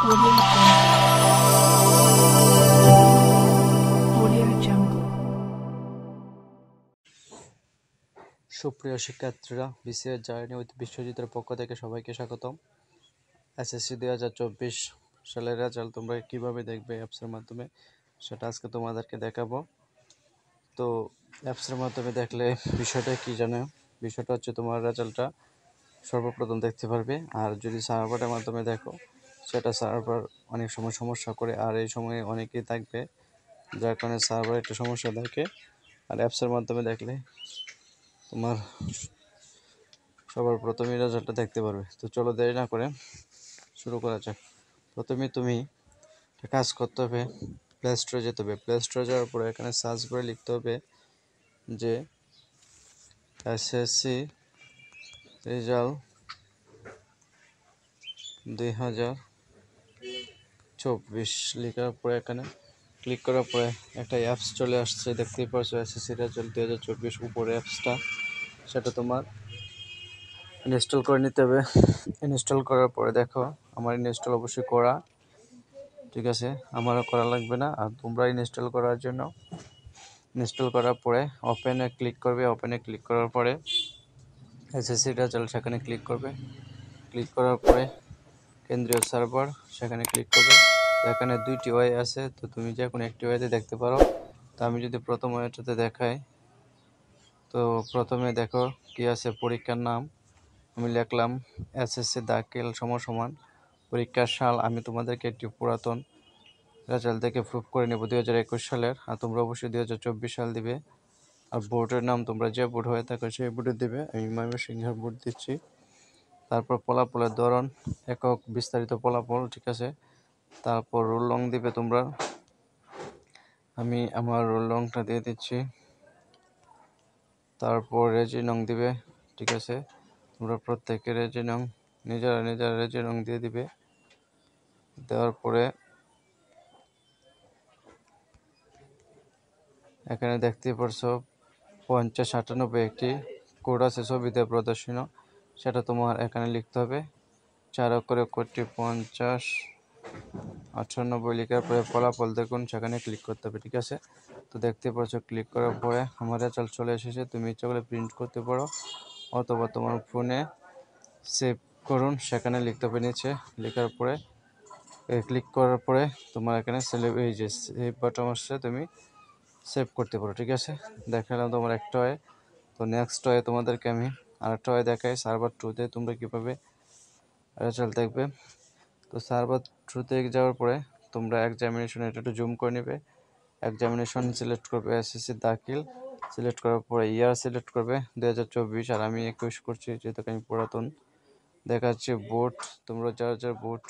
Audio Jungle. সুপ্রিয় শিক্ষার্থীরা, BCS journey with বিশ্বজিতের পক্ষ থেকে সবাইকে স্বাগতম। এসএসসি 2024 সালের রেজাল্ট তোমরা কিভাবে দেখবে অ্যাপসের মাধ্যমে, সেটা আজকে তোমাদেরকে দেখাবো। তো অ্যাপসের মাধ্যমে দেখলে বিষয়টা কি জানো? বিষয়টা হচ্ছে তোমার রেজাল্টটা সর্বপ্রথম দেখতে পারবে। আর যদি সার্ভারের মাধ্যমে দেখো, সেটা সার্ভার অনেক সময় সমস্যা করে, আর এই সময়ে অনেকেই থাকবে যার কারণে সার্ভার একটা সমস্যা থাকে। আর অ্যাপসের মাধ্যমে দেখলে তোমার সবার প্রথমেই রেজাল্টটা দেখতে পারবে। তো চলো দেরি না করে শুরু করা যাক। প্রথমে তুমি একটা কাজ করতে হবে, প্লে স্টোরে যেতে হবে। প্লে স্টোরে যাওয়ার পরে এখানে সার্চ করে লিখতে হবে যে এসএসসি রেজাল্ট 2024 লেখার পরে এখানে ক্লিক করার পরে একটা অ্যাপস চলে আসছে, দেখতেই পাচ্ছ এসএসসি রেজাল্ট 2024 উপরে অ্যাপসটা, সেটা তোমার ইনস্টল করে নিতে হবে। ইনস্টল করার পরে দেখো, আমার ইনস্টল অবশ্যই করা, ঠিক আছে, আমারও করা লাগবে না। আর তোমরা ইনস্টল করার জন্য ইনস্টল করার পরে ওপেনে ক্লিক করবে। ওপেনে ক্লিক করার পরে এসএসসি রেজাল্ট সেখানে ক্লিক করবে। ক্লিক করার পরে কেন্দ্রীয় সার্ভার সেখানে ক্লিক করবে। এখানে দুইটি ওয়ে আছে, তো তুমি যে কোনো একটি ওয়েতে দেখতে পারো। তো আমি যদি প্রথম ওয়েটাতে দেখাই, তো প্রথমে দেখো কি আছে, পরীক্ষার নাম আমি লিখলাম এসএসসি দাখিল সমান পরীক্ষার সাল। আমি তোমাদেরকে একটি পুরাতন রেজাল্ট দেখে প্রুফ করে নেব 2021 সালের, আর তোমরা অবশ্যই 2024 সাল দিবে। আর বোর্ডের নাম তোমরা যে বোর্ড হয়ে থাকো সেই বোর্ডে দিবে। আমি ময়মনসিংহের বোর্ড দিচ্ছি। তারপর ফলাফলের ধরন, একক, বিস্তারিত ফলাফল, ঠিক আছে। তারপর রোল নং দিবে তোমরা। আমি আমার রোল নংটা দিয়ে দিচ্ছি। তারপর রেজি নং দিবে, ঠিক আছে। তোমরা প্রত্যেকে রেজি নং নিজেরা রেজি নং দিয়ে দিবে। দেওয়ার পরে এখানে দেখতে পারছো 5098 একটি কোড আছে ছবিতে প্রদর্শন, সেটা তোমার এখানে লিখতে হবে। 4 অক্ষরে কোডটি 5098 লেখার পরে ফলাফল দেখুন, সেখানে ক্লিক করতে হবে, ঠিক আছে। তো দেখতে পাচ্ছ ক্লিক করার পরে আমার রেজাল্ট চলে এসেছে। তুমি ইচ্ছা করলে প্রিন্ট করতে পারো, অথবা তোমার ফোনে সেভ করুন, সেখানে লিখতে হবে নিচে। লেখার পরে ক্লিক করার পরে তোমার এখানে এই যে সেভ বাটন আসছে, তুমি সেভ করতে পারো, ঠিক আছে। দেখালাম তোমার একটা ওয়ে। তো নেক্সট ওয়ে তোমাদেরকে আমি আরেকটা ওয়ে দেখাই, সার্ভার 2তে তোমরা কীভাবে রেজাল্ট দেখবে। তো সার্ভার 2তে যাওয়ার পরে তোমরা এক্সামিনেশন, এটা একটু জুম করে নেবে। এক্সামিনেশন সিলেক্ট করবে, এসএসসি দাখিল সিলেক্ট করার পরে ইয়ার সিলেক্ট করবে 2024, আর আমি 21 করছি যেহেতু আমি পুরাতন দেখাচ্ছি। বোর্ড তোমরা যার বোর্ড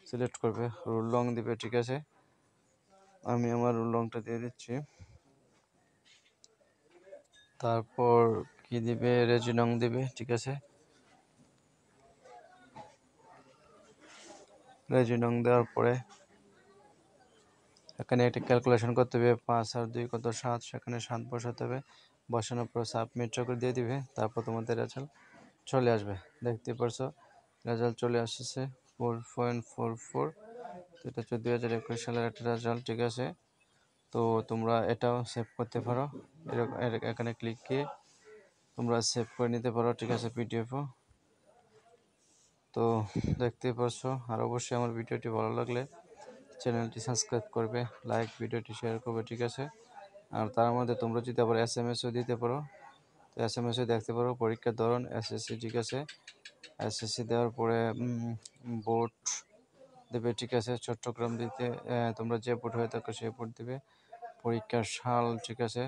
সিলেক্ট করবে, রোল নং দিবে, ঠিক আছে। আমি আমার রোল নংটা দিয়ে দিচ্ছি। তারপর কি দিবে, রেজি নং দিবে, ঠিক আছে। রেজি নং দেওয়ার পরে এখানে একটি ক্যালকুলেশন করতে হবে, 5 আর 2 কত 7, সেখানে 7 বসাতে হবে। বসানোর পর সাবমিট করে দিয়ে দিবে। তারপর তোমাদের রেজাল্ট চলে আসবে। দেখতে পারছো রেজাল্ট চলে আসছে 4.44। তো এটা হচ্ছে 2021 সালের একটা রেজাল্ট, ঠিক আছে। তো তোমরা এটাও সেভ করতে পারো, এখানে ক্লিক দিয়ে তোমরা সেভ করে নিতে পারো, ঠিক আছে, পিডিএফও। তো দেখতেই পারছো। আর অবশ্যই আমার ভিডিওটি ভালো লাগলে চ্যানেলটি সাবস্ক্রাইব করবে, লাইক, ভিডিওটি শেয়ার করবে, ঠিক আছে। আর তার মধ্যে তোমরা যদি আবার এসএমএসও দিতে পারো, তো এসএমএসও দেখতে পারো। পরীক্ষার ধরন এসএসসি, ঠিক আছে। এসএসসি দেওয়ার পরে বোর্ড দেবে, ঠিক আছে। চট্টগ্রাম দিতে তোমরা যে বোর্ড হয়ে থাকো সেই বোর্ড দিবে। পরীক্ষার সাল, ঠিক আছে,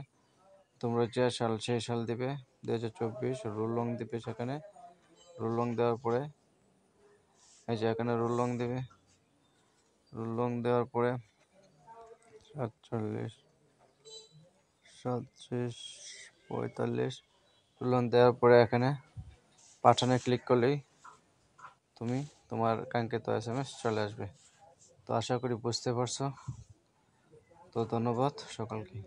তোমরা যে সাল সেই সাল দিবে 2024। রোল নং দিবে, সেখানে রোল নং দেওয়ার পরে এই যে এখানে রোল নং দেবে। রোল নং দেওয়ার পরে 47, 37, 45 রোল নং দেওয়ার পরে এখানে পাঠানে ক্লিক করলেই তুমি তোমার কাঙ্ক্ষিত এসএমএস চলে আসবে। তো আশা করি বুঝতে পারছো। তো ধন্যবাদ সকলকে।